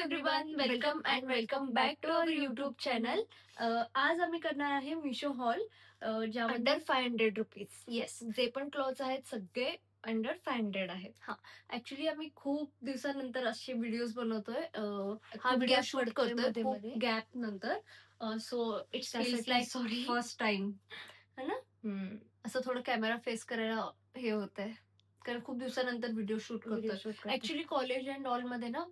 Everyone, welcome back to our YouTube channel. आज आम्ही करणार आहे मिशो हॉल, ज्यामध्ये अंडर 500 रुपीज. येस, जे पण क्लॉथ्स आहेत सगळे अंडर 500 आहेत. ऍक्च्युली आम्ही खूप दिवसानंतर असे व्हिडिओज बनवतोय. हा खूप व्हिडिओ gap शूट पडतोय करतोय मध्ये खूप मध्ये. गॅप नंतर. सो इट्स फील्स त्यासाठी लाईक sorry. फर्स्ट टाइम, है ना? असं थोडं कॅमेरा फेस करायला हे होतंय, कारण खूप दिवसानंतर व्हिडिओ शूट करतोय. ऍक्च्युली कॉलेज अँड ऑल मध्ये ना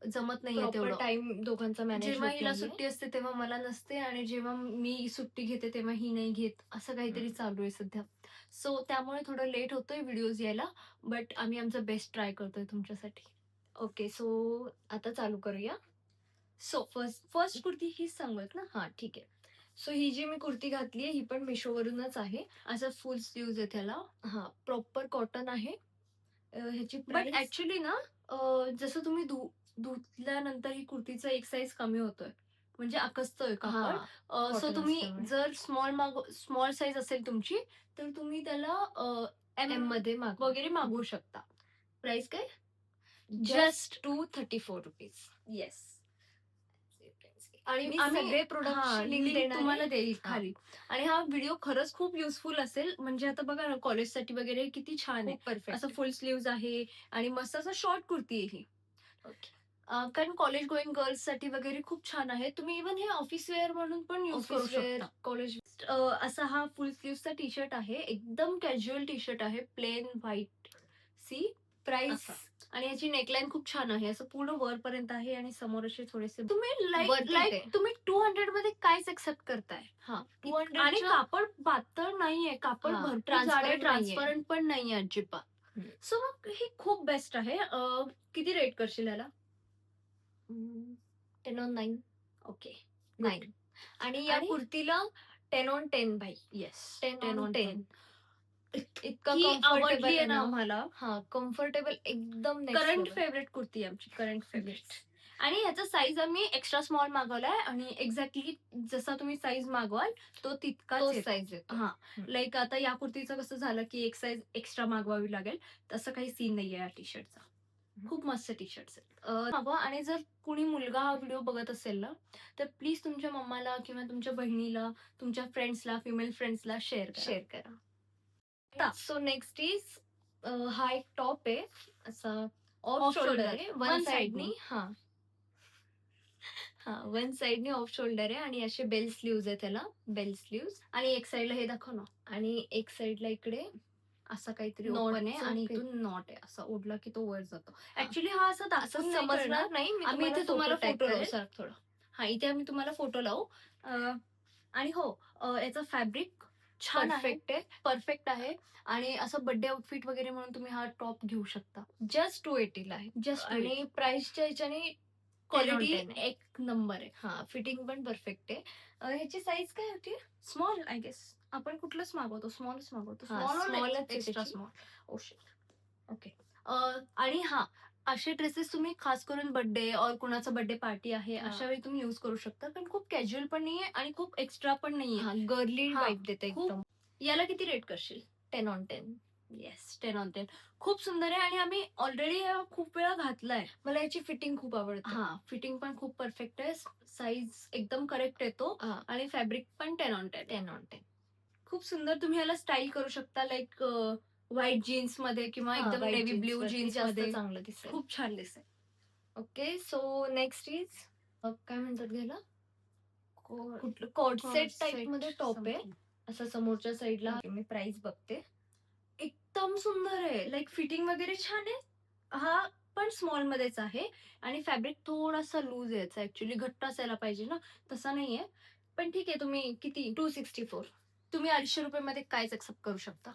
जमत नाहीये प्रॉपर तेवढं. टाइम दोघांचा मॅनेज जेव्हा होत हिला नाहीये. सुट्टी असते तेव्हा मला नसते, आणि जेव्हा मी सुट्टी घेते तेव्हा ही नाही घेत, असं काहीतरी चालू आहे सध्या. सो त्यामुळे थोडं लेट होतोय व्हिडिओज यायला, बट आम्ही आमचा बेस्ट ट्राय करतोय तुमच्यासाठी. ओके, सो आता चालू करूया. सो फर्स्ट कुर्ती हीच सांगूयात ना. हा, ठीक आहे. सो ही जी मी कुर्ती घातली आहे ही पण मिशोवरूनच आहे. असं फुल स्लीव्ज आहे त्याला. हा, प्रॉपर कॉटन आहे. ह्याची बट प्राइस ऍक्च्युली ना, जसं तुम्ही धुतल्यानंतर ही कुर्तीचा एक साईज कमी होतोय, म्हणजे आकसतोय कापड. सो cotton तुम्ही असल्यामुळे. जर स्मॉल साईज असेल तुमची, तर तुम्ही त्याला एम एम मध्ये मागवा. वगैरे मागवू शकता. प्राइस काय? Just 234 rupees. येस. आणि मी आम्ही सगळे प्रोडक्टची लिंक लिंक देणार तुम्हाला आहे. देईल हा, खाली. आणि हा व्हिडिओ खरंच खूप युजफुल असेल, म्हणजे आता बघा ना, कॉलेजसाठी वगैरे किती छान आहे. खूप परफेक्ट. असं फुल स्लीव्ज आहे आणि मस्त असं शॉर्ट कुर्ती आहे ही. ओके. कारण कॉलेज गोईंग गर्ल्स साठी वगैरे खूप छान आहे. तुम्ही इव्हन हे ऑफिस वेअर म्हणून पण यूज करू ऑफिस वेअर, शकता. कॉलेज. असा हा फुल स्लीव्हचा टी शर्ट आहे, एकदम कॅज्युअल टी शर्ट आहे, प्लेन व्हाईट. See price. आणि याची नेकलाईन खूप छान आहे, असं पूर्ण वरपर्यंत आहे आणि समोर असे थोडेसे. तुम्ही Worth it आहे. तुम्ही 200 मध्ये कायच एक्सेप्ट करताय. हा, आणि 200 कापड पातळ नाहीये, कापड हा, भरपूर transparent ट्रान्सपरंट पण नाहीये अजिबात. हम्म. सो मग हे खूप बेस्ट आहे. किती रेट करशील याला? 10 on 9. ओके. 9. आणि या आणि- कुर्तीला 10 on 10 भाई. Yes, 10 on 10. इतका की comfortable आवडली आहे आहे ना ना. आम्हाला. हा, कम्फर्टेबल एकदम next current level. Favourite kurti आहे आमची, करंट फेवरेट. Yes. आणि याचा साईज आम्ही एक्स्ट्रा स्मॉल मागवलाय, आणि एक्झॅक्टली जसा तुम्ही साईज मागवाल तो तितकाच तोच येतो. साईज येतो. हा, हम्म. लाईक आता या कुर्तीचं कसं झालं की एक साईज एक्स्ट्रा मागवावी लागेल, तसं काही सीन नाहीये या टी शर्टचा. खूप मस्त टी शर्ट्स आहेत. मागवा. आणि जर कुणी मुलगा हा व्हिडिओ बघत असेल ना, तर प्लीज तुमच्या मम्माला किंवा तुमच्या बहिणीला, तुमच्या फ्रेंड्सला, फिमेल फ्रेंड्सला शेअर करा. सो नेक्स्ट इज हा एक टॉप आहे, असा ऑफ Off शोल्डर shoulder, आहे, one वन side साइडनी. नी. वन साइडनी ऑफ शोल्डर आहे आणि असे बेल स्लीव्ज आहे त्याला, बेल स्लीव्ज. आणि एक साईडला हे दाखव ना, आणि एक साइडला इकडे असं काहीतरी Knot ओपन आहे आणि चं इथून नॉट आहे, असं ओढला की तो वर जातो. हा. ऍक्च्युली हा असं असं दाखवून नाही समजणार कळणार. नाही. मी आम्ही इथे तुम्हाला tag फोटो लावू करेल. सर थोडं. हा, इथे आम्ही तुम्हाला फोटो लावू. आणि हो, याचा फॅब्रिक छान आहे, परफेक्ट आहे. परफेक्ट आहे. आणि असं बर्थडे आउटफिट वगैरे म्हणून तुम्ही हा टॉप घेऊ शकता. जस्ट 280 ला आहे. जस्ट आणि प्राइसच्या ह्याच्याने 10 on क्वालिटी 10 आहे. एक नंबर आहे. हा, फिटिंग पण परफेक्ट आहे. ह्याची साईज काय होती? Small I guess. आपण कुठलंच मागवतो, स्मॉलच मागवतो. हा, small च आहे एक्स्ट्रा त्याची. स्मॉल. ओके. आणि हा, असे ड्रेसेस तुम्ही खास करून बर्थडे और कुणाचा बर्थडे पार्टी आहे हा. अशा वेळी तुम्ही युज करू शकता, कारण खूप कॅज्युअल पण नाहीये आणि खूप एक्स्ट्रा पण नाहीये. हा, गर्ली हा, वाईब देते खूप. एकदम. याला किती रेट करशील? 10 on 10. Yes, 10 on 10. खूप सुंदर आहे, आणि आम्ही ऑलरेडी खूप वेळा घातलाय. मला याची फिटिंग खूप आवडते. हा, फिटिंग पण खूप परफेक्ट आहे, साईज एकदम करेक्ट येतो, हा, आणि फॅब्रिक पण 10 on 10. 10 on 10. खूप सुंदर. तुम्ही याला स्टाईल करू शकता, लाईक व्हाईट जीन्स मध्ये किंवा हा, एकदम white नेव्ही jeans ब्ल्यू वरती जीन्स जास्त मध्ये चांगलं दिसेल. खूप छान दिसेल. ओके. सो नेक्स्ट इज काय म्हणतात घ्यायला, कुठलं cord Cord set set type मध्ये टॉप आहे. something. असं समोरच्या साईडला मी प्राइस बघते. एकदम सुंदर आहे, लाईक फिटिंग वगैरे छान आहे. हा पण स्मॉल मध्येच आहे, आणि फॅब्रिक थोडासा लूज यायचा, ऍक्च्युली घट्ट असायला पाहिजे ना, तसा नाहीये. पण ठीक आहे, तुम्ही किती 264. तुम्ही 250 रुपये कायच एक्सेप्ट करू शकता.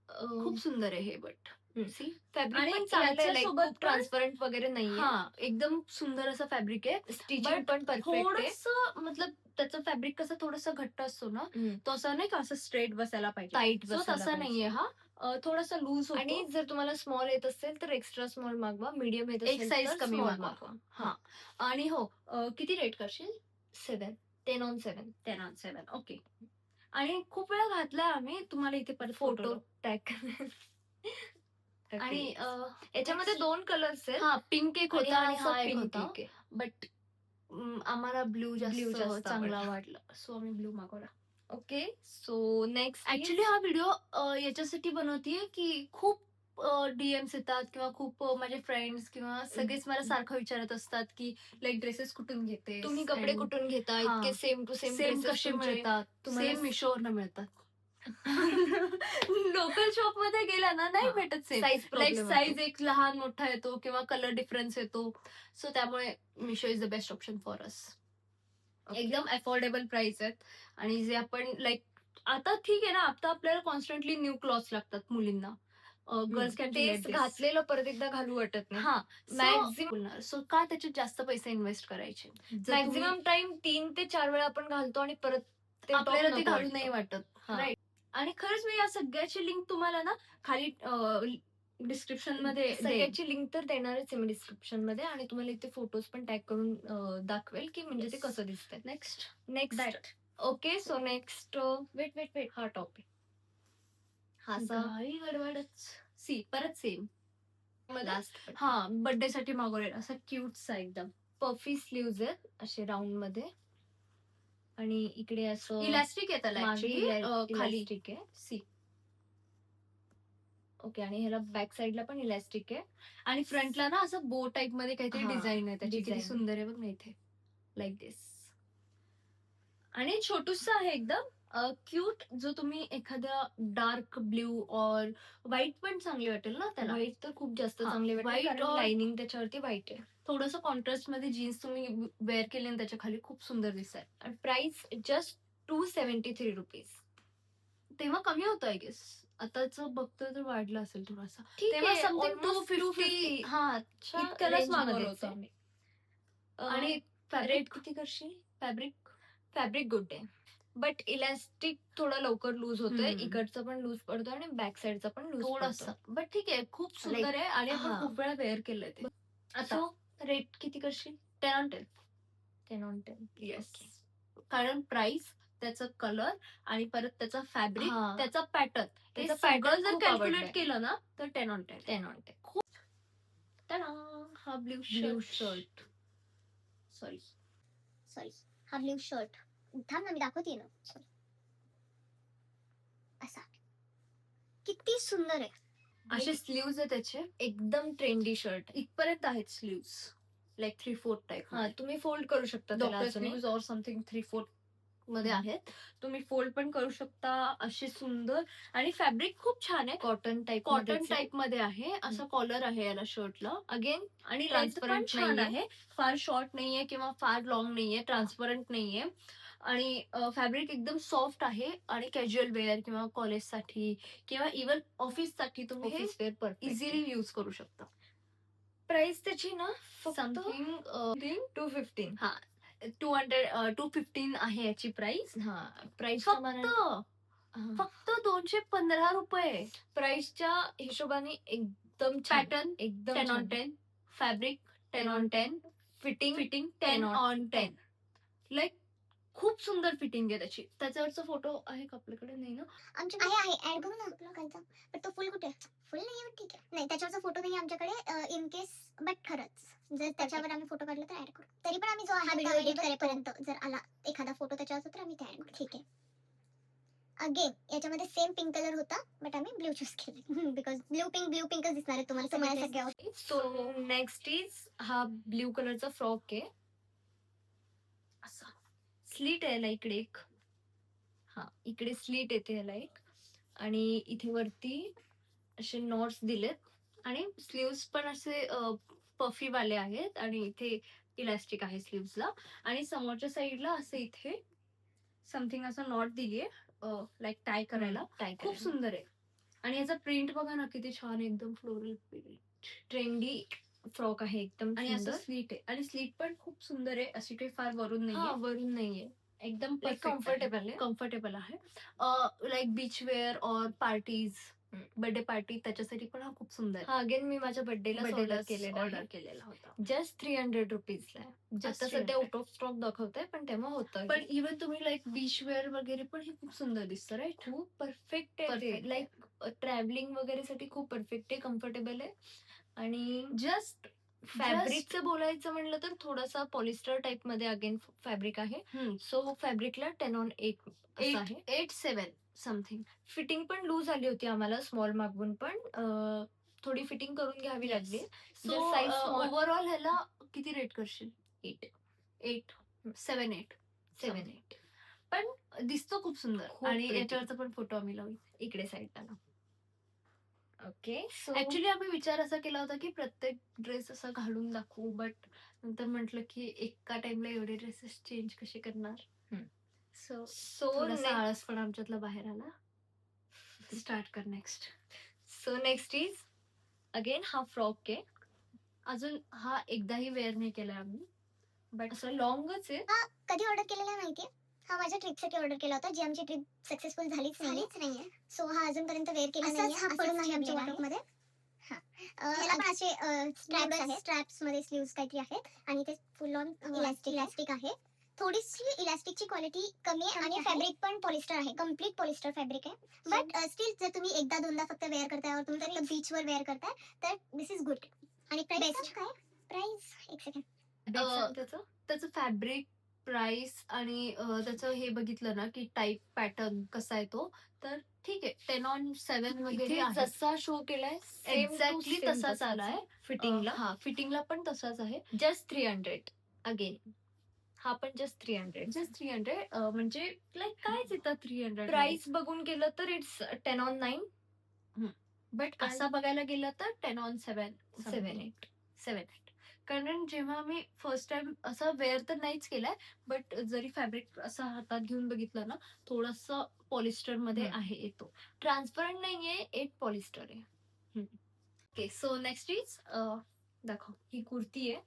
खूप सुंदर आहे हे. बट सी, फॅब्रिक आणि पण चांगलं आहे, like याच्यासोबत खूप ट्रान्सपरंट वगैरे नाहीये. हा, एकदम सुंदर असं फॅब्रिक आहे. स्टिचिंग but पण परफेक्ट आहे. थोडंसं मतलब त्याचं फॅब्रिक कसं थोडंसं घट्ट असतो ना, तो असं नाही का असं स्ट्रेट बसायला पाहिजे, टाईट सो तसा नाहीये हा. थोडासा लूज आणि होतो. जर तुम्हाला स्मॉल येत असेल तर एक्स्ट्रा स्मॉल मागवा, मीडियम येत एक असेल साईज तर कमी small मागवा. हा, आणि हो, किती रेट करशील? 7. 10 on 7. 10 on 7. ओके. आणि खूप वेळा घातलाय आम्ही, तुम्हाला इथे परत फोटो फोटो टॅग. आणि याच्यामध्ये next- 2 कलर्स आहेत हा पिंक एक आणि होता आणि असा हा एक pink होता एक आहे. बट आम्हाला ब्ल्यू Blue जास्त जास्त चांगला वाटला सो आम्ही ब्ल्यू मागवला. ओके. सो नेक्स्ट ऍक्च्युली हा व्हिडिओ याच्यासाठी बनवतीये की खूप डीएम्स येतात किंवा खूप माझे फ्रेंड्स किंवा सगळेच मला सारखं विचारत असतात की लाईक ड्रेसेस कुठून घेते, तुम्ही कपडे कुठून घेता? हा. इतके सेम टू सेम सेम कसे मिळतात, तुम्हाला सेम मिशोवरनं मिळतात. लोकल शॉप मध्ये गेला ना नाही हा. भेटत same. Size like problem size एक लहान मोठा येतो किंवा कलर डिफरन्स येतो. सो त्यामुळे Meesho is the best option for us. एकदम अफोर्डेबल प्राइस आहेत आणि जे आपण लाईक आता ठीक आहे ना, आता आपल्याला कॉन्स्टंटली न्यू क्लॉथ्स लागतात मुलींना. गर्ल्स कॅन तेच घातलेलं परत एकदा घालू वाटत नाही. हा मॅक्झिमम सो का त्याच्यात जास्त पैसे इन्व्हेस्ट करायचे? जर तुम्ही- मॅक्झिमम टाइम 3 ते 4 वेळा आपण घालतो आणि परत ते top आपल्याला ते नको घालू वाटतं. नाही वाटत. हा. राईट. आणि खरंच मी या सगळ्याची लिंक तुम्हाला ना खाली डिस्क्रिप्शन मध्ये देईन. सगळ्याची लिंक तर देणारच आहे मी डिस्क्रिप्शन मध्ये आणि तुम्हाला इथे फोटोज पण टॅग करून दाखवेल की म्हणजे ते Yes. कसं दिसतंय. Next next okay. So next wait हा टॉप आहे. हा असा घाई गडबडच परत सेम लास्ट हा बर्थडे साठी मागवलेला असा क्यूटचा एकदम पफी स्लीव्ज आहेत असे राऊंड मध्ये आणि इकडे असं इलास्टिक आहे त्याला मागे actually, खाली इलास्टिक आहे. See okay. आणि ह्याला बॅक साइडला पण इलास्टिक आहे. आणि फ्रंटला ना असं बो टाइप मध्ये काहीतरी हा, डिझाईन आहे त्याची किती design. सुंदर आहे बघ ना इथे लाईक दिस. आणि छोटूस आहे एकदम क्यूट, जो तुम्ही एखाद्या डार्क ब्ल्यू और व्हाईट पण चांगली वाटेल ना त्याला. व्हाईट तर खूप जास्त हा, चांगले white वाटते or- लाइनिंग त्याच्यावरती व्हाईट आहे. थोडस कॉन्ट्रास्ट मध्ये जीन्स तुम्ही वेअर केले त्याच्या खाली खूप सुंदर दिसत. आणि प्राइस जस्ट 273 रुपीज. तेव्हा कमी होतं आय गेस, आताच बघतोय तर वाढलं असेल थोडासा. ठीक तेव्हा आहे. समथिंग almost 250 हा च्या इतक्यालाच range मागवलं मध्येच होतं आहे. आम्ही. आणि आणि रेट किती करशील? फॅब्रिक फॅब्रिक गुड आहे बट इलास्टिक थोडं लवकर लूज होतोय. हम्म. इकडचं पण लूज पडतो आणि बॅक साइडचा पण लूज थोडासा बट ठीक आहे, खूप सुंदर Like, आहे आणि आपण हा. खूप वेळा वेअर केलंय ते. आता सो रेट किती करशील? 10 on 10. 10 on 10. येस. कारण प्राइस, त्याचा कलर आणि परत त्याचा फॅब्रिक, हा. त्याचा पॅटर्न, हे त्याचा सगळं pattern जर खूप कॅल्क्युलेट आवडलाय. केलं ना तर 10 on 10. 10 on 10. Ta-da! हा ब्ल्यू ब्ल्यू शर्ट. सॉरी हा ब्ल्यू शर्ट थांब ना मी दाखवते ना. Sorry. असा किती सुंदर आहे. असे स्लीव्ज आहे त्याचे, एकदम ट्रेंडी शर्ट. इथपर्यंत आहेत स्लीव्स लाईक 3/4 टाईप. हा, तुम्ही फोल्ड करू शकता त्याला डॉक्टर अजूनही. स्लीव्ज ऑर समथिंग 3/4 मध्ये आहेत. तुम्ही फोल्ड पण करू शकता. असे सुंदर आणि फॅब्रिक खूप छान आहे. कॉटन टाइप कॉटन टाईप मध्ये आहे. असा कॉलर आहे याला शर्टला अगेन आणि लेंथ पण Transparent छान नाहीये. आहे. फार शॉर्ट नाहीये किंवा फार लॉंग नाहीये, ट्रान्सपरंट नाहीये आणि फॅब्रिक एकदम सॉफ्ट आहे आणि कॅज्युअल वेअर किंवा कॉलेजसाठी किंवा इव्हन ऑफिससाठी तुम्ही हे office wear perfect. Easily use करू शकता. प्राइस त्याची ना फक्त समथिंग 215. 215 आहे याची प्राइस. हा, प्राइस फक्त 215 रुपये. प्राइसच्या हिशोबाने एकदम पॅटर्न एकदम 10 on छान. 10, fabric 10 on 10, fitting fitting 10 on 10. Like खूप सुंदर फिटिंग आहे त्याची. त्याच्यावरचा फोटो आहे का आपल्याकडे? नाही ना. आमच्या आहे ऍड करू ना लोकांचा. पण तो फुल कुठे? फुल नाही आहे, ठीक आहे. नाही त्याच्यावरचा फोटो नाही आमच्याकडे इन केस, बट खरंच जर त्याच्यावर आम्ही फोटो काढला तर ऍड करू. तरी पण आम्ही जो हा व्हिडिओ एडिट करेपर्यंत जर आला एखादा फोटो त्याच्यावर तर आम्ही ते ऍड करू. ठीक आहे. अगेन याच्यामध्ये सेम पिंक कलर होता बट आम्ही ब्ल्यू चूज केले बिकॉज ब्ल्यू पिंकच दिसणार आहे तुम्हाला सगळ्या सगळ्या. सो नेक्स्ट इज हा ब्ल्यू कलरचा फ्रॉक आहे. असा स्लीट आहे याला इकडे एक. हा, इकडे स्लीट येते ह्याला एक आणि इथे वरती असे नॉट्स दिलेत आणि स्लीव्स पण असे पफी वाले आहेत आणि इथे इलास्टिक आहे स्लीव्सला आणि समोरच्या साईडला असे इथे समथिंग असं नॉट दिलीये लाईक टाय करायला. टाय खूप सुंदर आहे आणि याचा प्रिंट बघा ना किती छान, एकदम फ्लोरल ट्रेंडी फ्रॉक आहे एकदम आणि असं सुंदर. स्लीट आहे आणि स्लीट पण खूप सुंदर आहे. अशी काही फार वरून हा, नाहीये, वरून नाहीये. एकदम कम्फर्टेबल आहे. कम्फर्टेबल आहे. लाईक बीच वेअर और पार्टीज बर्थडे पार्टी त्याच्यासाठी पण हा खूप सुंदर हा अगेन मी माझ्या बर्थडेला ऑर्डर केलेला ऑर्डर आहे. केलेला होता. जस्ट 300 रुपीजला आहे. Just आता 300. सध्या आउट ऑफ स्टॉक दाखवतंय पण तेव्हा होतं. पण इव्हन तुम्ही लाईक बीच वेअर वगैरे पण हे खूप सुंदर दिसतं राईट. खूप परफेक्ट आहे Perfect ते. आहे. लाईक ट्रॅव्हलिंग वगैरे साठी खूप परफेक्ट आहे, कम्फर्टेबल आहे. आणि जस्ट फॅब्रिकचं बोलायचं म्हणलं तर थोडासा पॉलिस्टर टाइप मध्ये अगेन फॅब्रिक आहे. सो फॅब्रिकला 10/8 असं आहे. 8-7 समथिंग. फिटिंग पण लूज आली होती आम्हाला स्मॉल मागवून पण थोडी फिटिंग करून घ्यावी लागली. सो जर size small- ओव्हरऑल ह्याला किती रेट करशील? 8, 7-8 7-8 पण दिसतो खूप सुंदर. खूप आणि pretty. याच्यावरचा पण फोटो आम्ही लावू. इकडे साईडला. ओके सो ऍक्च्युली आम्ही विचार असा केला होता की प्रत्येक ड्रेस असा घालून दाखवू, बट नंतर म्हटलं की एका टाइमला एवढे ड्रेसेस चेंज कसे करणार. सो थोडासा आळस पण आमच्यातला बाहेर आला. स्टार्ट कर next. So next is again हा फ्रॉक आहे. अजून हा एकदाही वेअर नाही केलाय आम्ही, बट असं लॉंगच आहे. कधी ऑर्डर केलेला आहे माहितीये? हा माझ्या ट्रिपसाठी ऑर्डर केला होता, जी आमची ट्रिप सक्सेसफुल झालीच नाहीये. सो हा अजूनपर्यंत वेअर केला नाहीये. हा पडून आहे आमच्या वॉर्डरोब मध्ये. ह्याला पण असे स्ट्रॅप्स आहेत, स्ट्रॅप्स मध्ये स्लीव्स काहीतरी आहेत आणि ते फुल ऑन इलास्टिक आहे. थोडीशी इलास्टिकची क्वालिटी कमी आहे आणि फॅब्रिक पण पॉलिस्टर आहे, कम्प्लीट पॉलिस्टर फॅब्रिक आहे. बट स्टील जर तुम्ही एकदा दोनदा फक्त वेअर करताय और तुम्ही फक्त बीचवर वेअर करताय तर दिस इज गुड. आणि प्राइस काय? प्राइस एक सेकंड. त्याचं त्याचं फॅब्रिक, प्राइस आणि त्याचं हे बघितलं ना की टाईप पॅटर्न कसा आहे तो, तर ठीक आहे. 10/7 वगैरे इथे आहे. जसा शो केलाय एक्झॅक्टली तसाच आलाय फिटिंगला. हा फिटिंगला पण तसाच आहे. Just 300 again. हा पण जस्ट 300. जस्ट 300 म्हणजे लाईक कायच येतं 300 प्राइस बघून गेलं तर इट्स 10/9 बट आणि- असा बघायला गेलं तर 10/7 7-8. 7-8. कारण जेव्हा आम्ही फर्स्ट टाइम असा वेअर तर नाहीच केलाय, बट जरी फॅब्रिक असं हातात घेऊन बघितलं ना, थोडंसं पॉलिस्टर मध्ये आहे येतो. ट्रान्सपरंट नाहीये, 8 पॉलिस्टर आहे. ओके सो नेक्स्ट इज दाखव. ही कुर्ती आहे.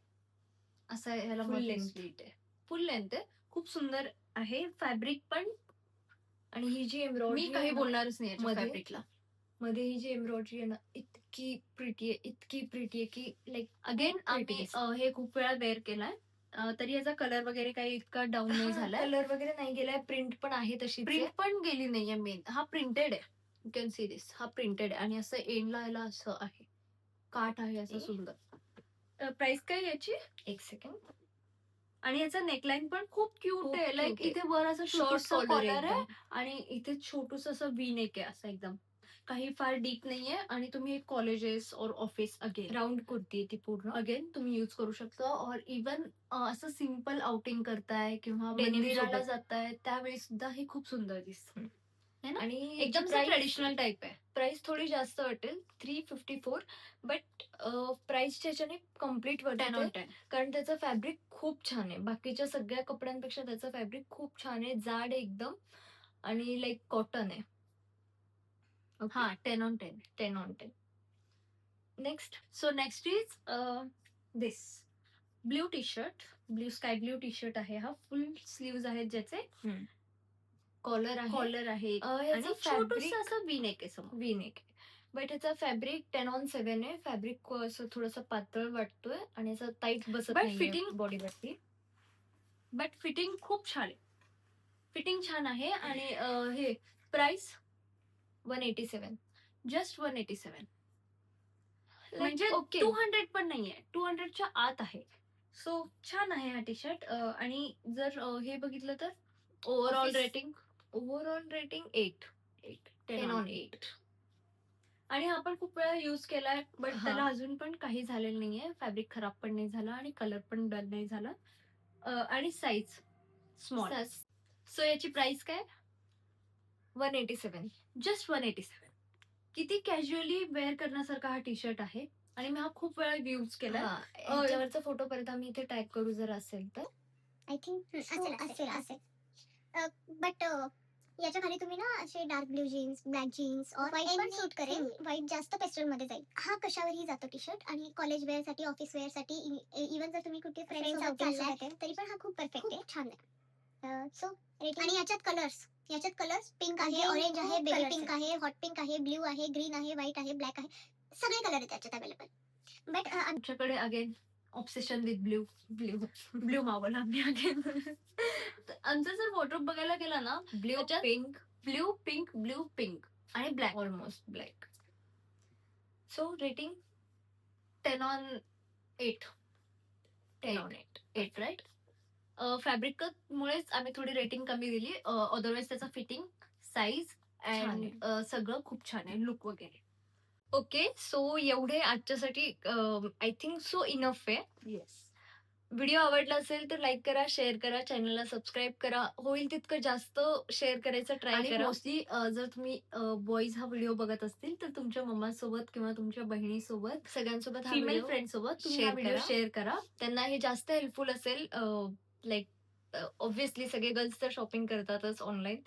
असं ह्याला Full length. स्लीट आहे, फुल लेंथ आहे, खूप सुंदर आहे. फॅब्रिक पण आणि ही जी एम्ब्रॉयडरी मी काही बोलणारच नाही मध्ये- फॅब्रिकला. मध्ये ही जी एम्ब्रॉयडरी आहे ना, इतकी प्रिटी आहे की लाईक अगेन आम्ही Pretty हे खूप वेळा वेअर केलाय, तरी याचा कलर वगैरे काही इतका डाऊन नाही झालाय. कलर वगैरे नाही गेलाय, प्रिंट पण आहे तशी. प्रिंट पण गेली नाहीये. मेन हा प्रिंटेड आहे. You can see this. हा प्रिंटेड आहे आणि असं एंडला याला असं आहे, काठ आहे असं Okay. सुंदर. प्राइस काय याची? एक सेकंड. आणि याचा नेकलाईन पण खूप क्यूट खूप आहे. cute लाईक आहे. इथे वर असं शॉर्ट शॉर्ट कॉलर आहे एकदम. आणि इथे छोटूस असं वी नेक आहे असं एकदम. काही फार डीप नाहीये आणि तुम्ही कॉलेजेस और ऑफिस अगेन राऊंड कुर्ती आहे ती पूर्ण. तुम्ही यूज करू शकता. और इवन असं सिम्पल आउटिंग करताय किंवा Denim मंदिराला सोबत. जाताय त्यावेळी सुद्धा हे खूप सुंदर दिसतं. है ना? आणि एकदम ट्रेडिशनल टाइप आहे. प्राइस थोडी जास्त वाटेल 354 बट प्राइसच्या ह्याच्याने कम्प्लीट 10/10. कारण त्याचं फॅब्रिक खूप छान आहे. बाकीच्या सगळ्या कपड्यांपेक्षा त्याचं फॅब्रिक खूप छान आहे, जाड आहे एकदम आणि लाईक कॉटन आहे. हा 10/10. 10/10. Next so next is this blue T shirt, sky blue T shirt आहे. हा फुल स्लीव्ज आहेत ज्याचे कॉलर आहे. कॉलर आहे आणि ह्याचं छोटूस फॅब्रिक असं वी नेक आहे समोर. वी नेक आहे. बट ह्याचा फॅब्रिक 10/7 आहे. फॅब्रिक असं थोडंसं पातळ वाटतोय आणि असं टाईट बसत But नाही fitting- बॉडीवरती. बट फिटिंग खूप छान आहे. फिटिंग छान आहे आणि हे प्राइस 187. जस्ट 187. म्हणजे ओके 200 पण नाहीये, 200च्या आत आहे. सो छान आहे हा टी शर्ट. आणि जर हे बघितलं तर overall Office- rating overall rating 8. 10/8. आणि हा पण खूप वेळा युज केलाय, बट हा. त्याला अजून पण काही झालेलं नाहीये. फॅब्रिक खराब पण नाही झाला आणि कलर पण डल नाही झाला. आणि साईज स्मॉल. सो याची प्राइस काय? 187. जस्ट 187. किती कॅज्युअली वेअर करण्यासारखा हा टी शर्ट आहे आणि मी हा खूप वेळा यूज केलाय. याच्यावरचा फोटो परत आम्ही इथे टॅग करू जर असेल तर. आय थिंक असेल. बट याच्या खाली तुम्ही ना असे dark blue jeans, black jeans और व्हाईट पण सूट करेल. व्हाईट जास्त पेस्टल मध्ये जाईल. हा कशावरही जातो टी शर्ट आणि कॉलेज वेअर साठी, ऑफिस वेअर साठी, इव्हन जर तुम्ही कुठे फ्रेंड्स आउटिंग चाललाय तरी पण हा खूप परफेक्ट आहे, छान आहे. सो आणि याच्यात याच्यात कलर्स पिंक आहे, ऑरेंज आहे, बेबी पिंक आहे, हॉट पिंक आहे, ब्ल्यू आहे, ग्रीन आहे, व्हाईट आहे, ब्लॅक आहे. सगळे कलर आहेत त्याच्यात अवेलेबल. बट आमच्याकडे again obsession with blue blue मावल आम्ही अगेन. आमचा जर वॉर्डरोब बघायला गेला ना, ब्ल्यू त्याच्यात पिंक ब्ल्यू पिंक आणि black. Almost black. So rating 10/8. 8 right. Fabric मुळेच आम्ही थोडी रेटिंग कमी दिली. अदरवाईज त्याचा फिटिंग, साईज छान अँड सगळं खूप छान आहे, लुक वगैरे. ओके. सो एवढे आजच्यासाठी आय थिंक सो इनफ आहे. येस. व्हिडिओ आवडला असेल तर लाईक करा, शेअर करा, चॅनलला सबस्क्राईब करा. होईल तितकं जास्त शेअर करायचं ट्राय आणि करा. मोस्टली जर तुम्ही बॉईज हा व्हिडिओ बघत असतील तर तुमच्या मम्मासोबत किंवा तुमच्या बहिणीसोबत, सगळ्यांसोबत हा फिमेल व्हिडिओ फ्रेंड सोबत तुम्ही share हा व्हिडिओ करा. शेअर करा. त्यांना हे जास्त हेल्पफुल असेल. लाईक ऑब्व्हियसली सगळे गर्ल्स तर शॉपिंग करतातच ऑनलाईन.